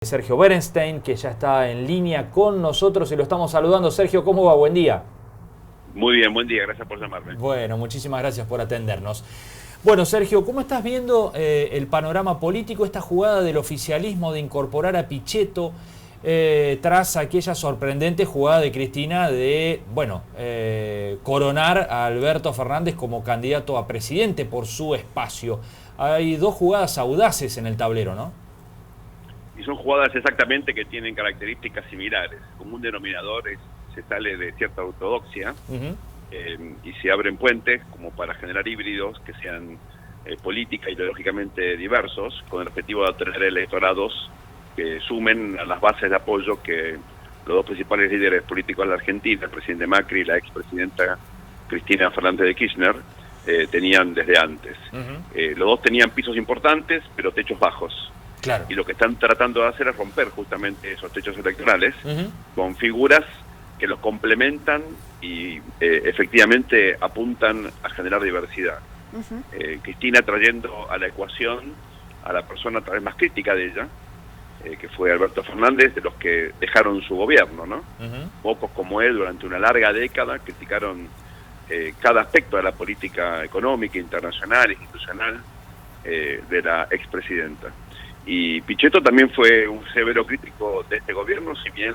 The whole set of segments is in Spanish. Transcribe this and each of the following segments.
Sergio Berenstein, que ya está en línea con nosotros y lo estamos saludando. Sergio, ¿cómo va? Buen día. Muy bien, buen día, gracias por llamarme. Bueno, muchísimas gracias por atendernos. Bueno, Sergio, ¿cómo estás viendo el panorama político, esta jugada del oficialismo de incorporar a Pichetto tras aquella sorprendente jugada de Cristina de, coronar a Alberto Fernández como candidato a presidente por su espacio? Hay dos jugadas audaces en el tablero, ¿no? Y son jugadas exactamente que tienen características similares. Como un denominador se sale de cierta ortodoxia y se abren puentes como para generar híbridos que sean política y ideológicamente diversos, con el objetivo de obtener electorados que sumen a las bases de apoyo que los dos principales líderes políticos de la Argentina, el presidente Macri y la expresidenta Cristina Fernández de Kirchner, tenían desde antes. Los dos tenían pisos importantes, pero techos bajos. Claro. Y lo que están tratando de hacer es romper justamente esos techos electorales con figuras que los complementan y efectivamente apuntan a generar diversidad. Cristina trayendo a la ecuación a la persona tal vez más crítica de ella, que fue Alberto Fernández, de los que dejaron su gobierno, ¿no? Pocos como él durante una larga década criticaron cada aspecto de la política económica, internacional, institucional de la expresidenta. Y Pichetto también fue un severo crítico de este gobierno, si bien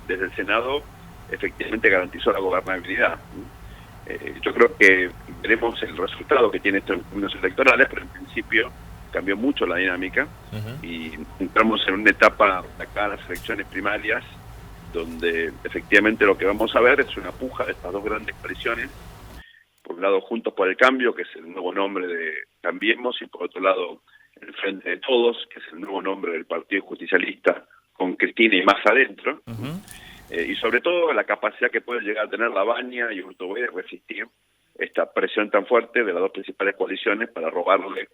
desde el Senado efectivamente garantizó la gobernabilidad. Yo creo que veremos el resultado que tiene esto en términos electorales, pero en principio cambió mucho la dinámica y entramos en una etapa acá en las elecciones primarias donde efectivamente lo que vamos a ver es una puja de estas dos grandes coaliciones. Por un lado, Juntos por el Cambio, que es el nuevo nombre de Cambiemos, y por otro lado, el Frente de Todos, que es el nuevo nombre del Partido Justicialista, con Cristina y más adentro, y sobre todo la capacidad que puede llegar a tener la Baña y Urtubey de resistir esta presión tan fuerte de las dos principales coaliciones para robarle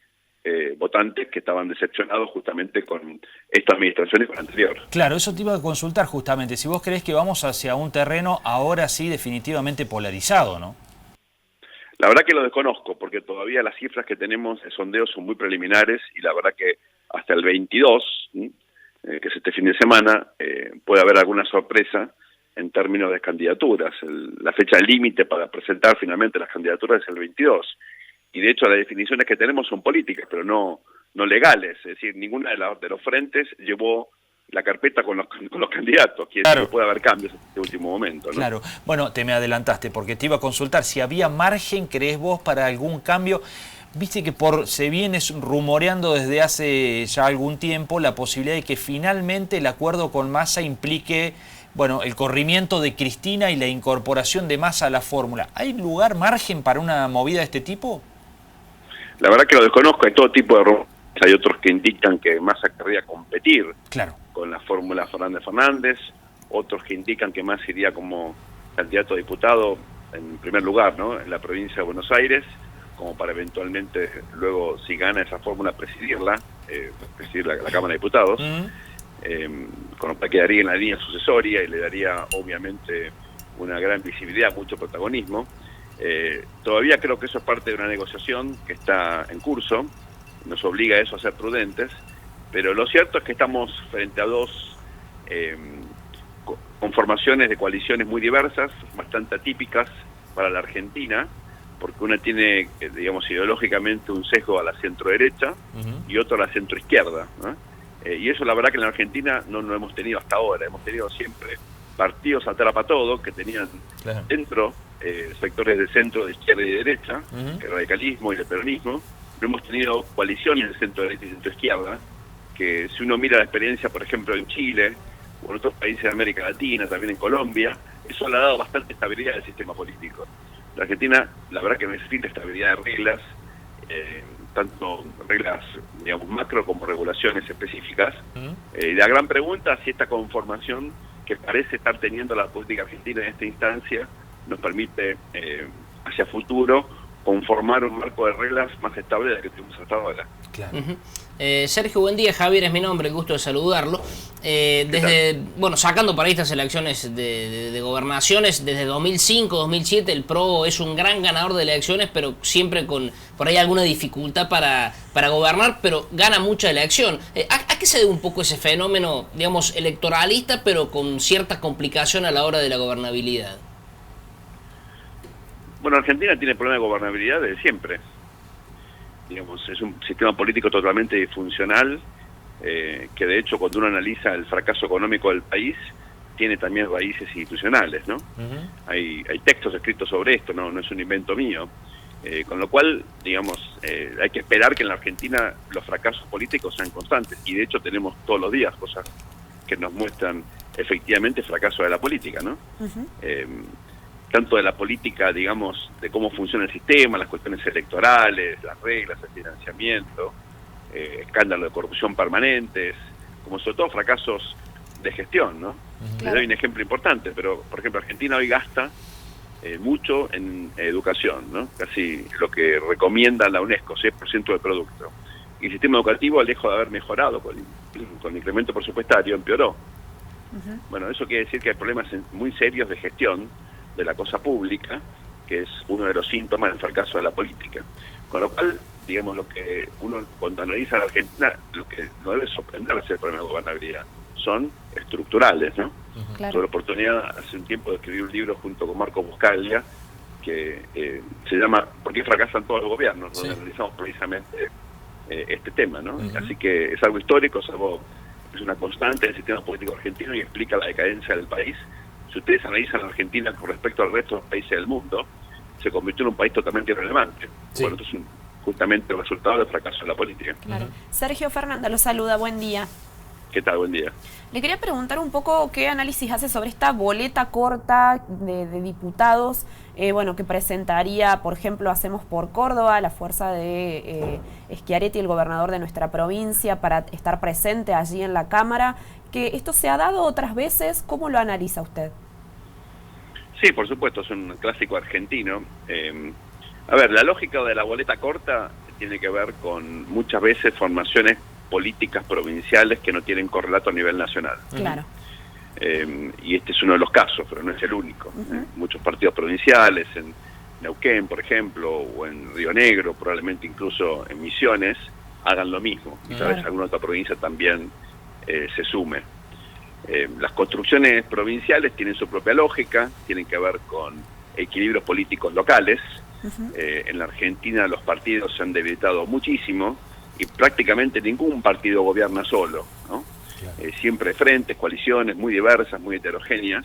votantes que estaban decepcionados justamente con esta administración y con la anterior. Claro, eso te iba a consultar justamente, si vos creés que vamos hacia un terreno ahora sí definitivamente polarizado, ¿no? La verdad que lo desconozco, porque todavía las cifras que tenemos de sondeo son muy preliminares y la verdad que hasta el 22, que es este fin de semana, puede haber alguna sorpresa en términos de candidaturas. La fecha límite para presentar finalmente las candidaturas es el 22. Y de hecho las definiciones que tenemos son políticas, pero no legales. Es decir, ninguna de los frentes llevó la carpeta con los candidatos. Quiere decir que puede haber cambios en este último momento, ¿no? Claro. Bueno, te me adelantaste porque te iba a consultar si había margen, crees vos, para algún cambio. Viste que se viene rumoreando desde hace ya algún tiempo la posibilidad de que finalmente el acuerdo con Massa implique, bueno, el corrimiento de Cristina y la incorporación de Massa a la fórmula. ¿Hay lugar, margen para una movida de este tipo? La verdad que lo desconozco, hay todo tipo de rumores. Hay otros que indican que Massa querría competir con la fórmula Fernández, otros que indican que Massa iría como candidato a diputado en primer lugar, ¿no?, en la provincia de Buenos Aires, como para eventualmente luego, si gana esa fórmula, presidirla, presidir la Cámara de Diputados, con lo que quedaría en la línea sucesoria y le daría obviamente una gran visibilidad, mucho protagonismo. Todavía creo que eso es parte de una negociación que está en curso, nos obliga a eso a ser prudentes, pero lo cierto es que estamos frente a dos conformaciones de coaliciones muy diversas, bastante atípicas para la Argentina, porque una tiene, digamos, ideológicamente un sesgo a la centro-derecha y otro a la centro-izquierda, ¿no? Y eso la verdad que en la Argentina no lo hemos tenido hasta ahora. Hemos tenido siempre partidos atrapa todo que tenían dentro sectores de centro, de izquierda y de derecha, el radicalismo y el peronismo. Pero hemos tenido coaliciones de centro-derecha y centro-izquierda, que si uno mira la experiencia, por ejemplo, en Chile o en otros países de América Latina, también en Colombia, eso le ha dado bastante estabilidad al sistema político. La Argentina, la verdad que necesita estabilidad de reglas, tanto reglas, digamos, macro como regulaciones específicas. Y la gran pregunta es si esta conformación que parece estar teniendo la política argentina en esta instancia nos permite hacia futuro conformar un marco de reglas más estable del que tuvimos hasta ahora. Claro. Sergio, buen día. Javier es mi nombre, gusto de saludarlo. Bueno, sacando para estas elecciones de gobernaciones, desde 2005, 2007, el PRO es un gran ganador de elecciones, pero siempre con por ahí alguna dificultad para gobernar, pero gana mucha elección. ¿A qué se debe un poco ese fenómeno, digamos, electoralista, pero con cierta complicación a la hora de la gobernabilidad? Bueno, Argentina tiene problema de gobernabilidad desde siempre. Digamos, es un sistema político totalmente disfuncional, que de hecho cuando uno analiza el fracaso económico del país, tiene también raíces institucionales, ¿no? Hay textos escritos sobre esto, no es un invento mío. Con lo cual, digamos, hay que esperar que en la Argentina los fracasos políticos sean constantes, y de hecho tenemos todos los días cosas que nos muestran efectivamente fracaso de la política, ¿no? Tanto de la política, digamos, de cómo funciona el sistema, las cuestiones electorales, las reglas, el financiamiento, escándalos de corrupción permanentes, como sobre todo fracasos de gestión, ¿no? Les doy un ejemplo importante, pero, por ejemplo, Argentina hoy gasta mucho en educación, ¿no? Casi lo que recomienda la UNESCO, 6% del producto. Y el sistema educativo, lejos de haber mejorado con el incremento presupuestario, empeoró. Bueno, eso quiere decir que hay problemas muy serios de gestión de la cosa pública, que es uno de los síntomas del fracaso de la política. Con lo cual, digamos, lo que uno cuando analiza a la Argentina, lo que no debe sorprenderse el problema de gobernabilidad son estructurales, ¿no? Claro. Tuve la oportunidad hace un tiempo de escribir un libro junto con Marco Buscaglia, que se llama ¿Por qué fracasan todos los gobiernos?, donde analizamos precisamente este tema, ¿no? Así que es algo histórico, es una constante del sistema político argentino y explica la decadencia del país. Si ustedes analizan a Argentina con respecto al resto de los países del mundo, se convirtió en un país totalmente irrelevante. Bueno, esto es justamente el resultado del fracaso de la política. Claro. Sergio Fernanda lo saluda, buen día. ¿Qué tal? Buen día. Le quería preguntar un poco qué análisis hace sobre esta boleta corta de diputados, bueno, que presentaría, por ejemplo, Hacemos por Córdoba, la fuerza de Schiaretti, el gobernador de nuestra provincia, para estar presente allí en la Cámara. Que esto se ha dado otras veces, ¿cómo lo analiza usted? Sí, por supuesto, es un clásico argentino. A ver, la lógica de la boleta corta tiene que ver con muchas veces formaciones políticas provinciales que no tienen correlato a nivel nacional. Claro. Y este es uno de los casos, pero no es el único. Muchos partidos provinciales, en Neuquén, por ejemplo, o en Río Negro, probablemente incluso en Misiones, hagan lo mismo. Y tal vez alguna otra provincia también se sume. Las construcciones provinciales tienen su propia lógica, tienen que ver con equilibrios políticos locales. En la Argentina los partidos se han debilitado muchísimo y prácticamente ningún partido gobierna solo, ¿no? Siempre frentes, coaliciones muy diversas, muy heterogéneas,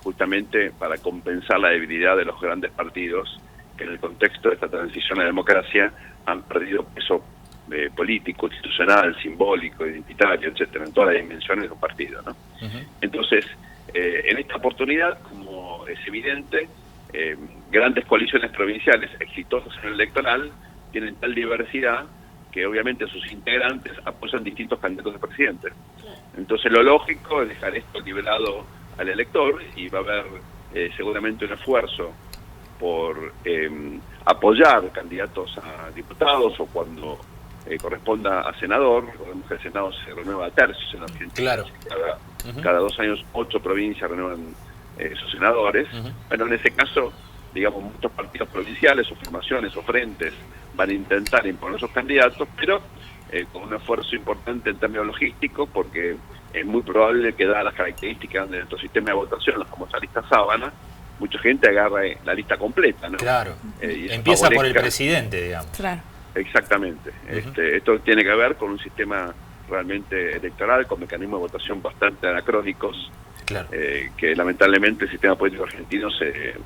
justamente para compensar la debilidad de los grandes partidos que en el contexto de esta transición a la democracia han perdido peso político, institucional, simbólico, identitario, etcétera, en todas las dimensiones de un partido, ¿no? Entonces, en esta oportunidad, como es evidente, grandes coaliciones provinciales exitosas en el electoral tienen tal diversidad que obviamente sus integrantes apoyan distintos candidatos a presidente. Entonces lo lógico es dejar esto liberado al elector y va a haber seguramente un esfuerzo por apoyar candidatos a diputados o cuando corresponda a senador. Recordemos que el Senado se renueva a tercios en Argentina. Claro. Cada 2 años 8 provincias renuevan sus senadores. Bueno, en ese caso, digamos, muchos partidos provinciales o formaciones o frentes van a intentar imponer sus candidatos, pero con un esfuerzo importante en términos logísticos, porque es muy probable que, dadas las características de nuestro sistema de votación, la famosa lista sábana, mucha gente agarre la lista completa, ¿no? Claro. Y empieza por el presidente, digamos. Claro. Exactamente. Esto tiene que ver con un sistema realmente electoral, con mecanismos de votación bastante anacrónicos, Claro. Que lamentablemente el sistema político argentino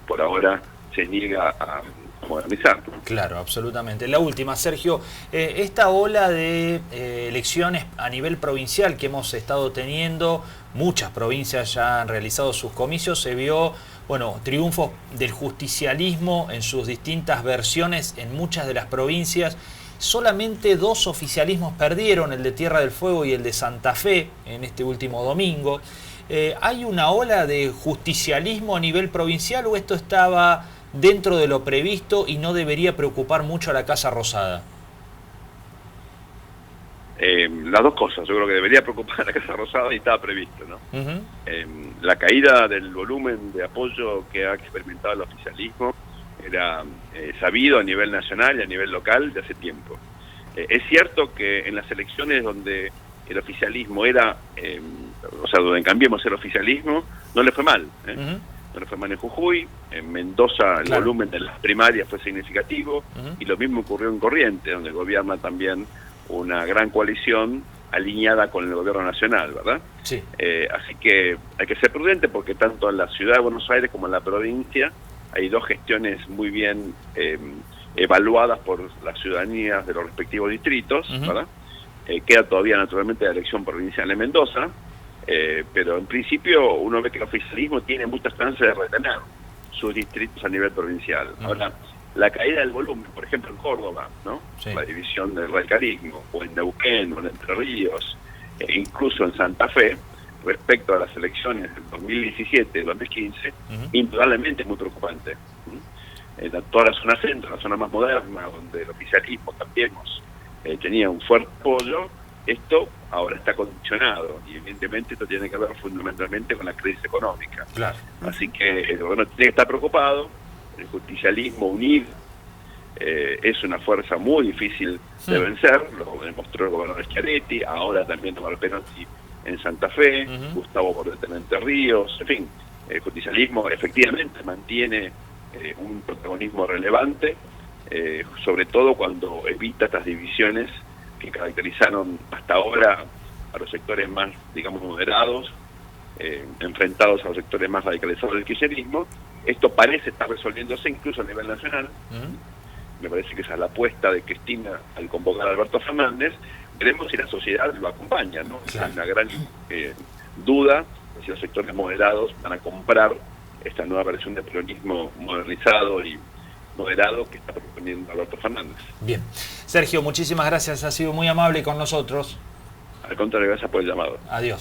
por ahora se niega a modernizar. Claro, absolutamente. La última, Sergio, esta ola de elecciones a nivel provincial que hemos estado teniendo, muchas provincias ya han realizado sus comicios, se vio, bueno, triunfos del justicialismo en sus distintas versiones en muchas de las provincias. Solamente 2 oficialismos perdieron, el de Tierra del Fuego y el de Santa Fe, en este último domingo. ¿Hay una ola de justicialismo a nivel provincial o esto estaba dentro de lo previsto y no debería preocupar mucho a la Casa Rosada? Las dos cosas. Yo creo que debería preocupar a la Casa Rosada y estaba previsto, ¿no? La caída del volumen de apoyo que ha experimentado el oficialismo era sabido a nivel nacional y a nivel local de hace tiempo. Es cierto que en las elecciones donde el oficialismo era, donde cambiamos el oficialismo, no le fue mal. No le fue mal en Jujuy, en Mendoza el volumen de las primarias fue significativo, y lo mismo ocurrió en Corrientes, donde gobierna también una gran coalición alineada con el gobierno nacional, ¿verdad? Sí. Así que hay que ser prudente porque tanto en la ciudad de Buenos Aires como en la provincia hay dos gestiones muy bien evaluadas por las ciudadanías de los respectivos distritos, ¿verdad? Queda todavía naturalmente la elección provincial en Mendoza, pero en principio uno ve que el oficialismo tiene muchas chances de retener sus distritos a nivel provincial. Ahora, la caída del volumen, por ejemplo en Córdoba, ¿no? Sí. La división del radicalismo, o en Neuquén, o en Entre Ríos, e incluso en Santa Fe, respecto a las elecciones del 2017 y 2015, indudablemente es muy preocupante. En toda la zona centro, la zona más moderna, donde el oficialismo también tenía un fuerte apoyo, esto ahora está condicionado, y evidentemente esto tiene que ver fundamentalmente con la crisis económica. Claro. Así que el gobierno tiene que estar preocupado. El justicialismo unido es una fuerza muy difícil de vencer, lo demostró el gobernador Schiaretti, ahora también Omar Penotti en Santa Fe, Gustavo Bordet en Entre Ríos, en fin, el justicialismo efectivamente mantiene un protagonismo relevante, sobre todo cuando evita estas divisiones que caracterizaron hasta ahora a los sectores más, digamos, moderados, enfrentados a los sectores más radicalizados del kirchnerismo. Esto parece estar resolviéndose incluso a nivel nacional. Me parece que esa es la apuesta de Cristina al convocar a Alberto Fernández. Veremos si la sociedad lo acompaña, ¿no? Claro. Hay una gran duda de si los sectores moderados van a comprar esta nueva versión de peronismo modernizado y moderado que está proponiendo Alberto Fernández. Bien. Sergio, muchísimas gracias. Ha sido muy amable con nosotros. Al contrario, gracias por el llamado. Adiós.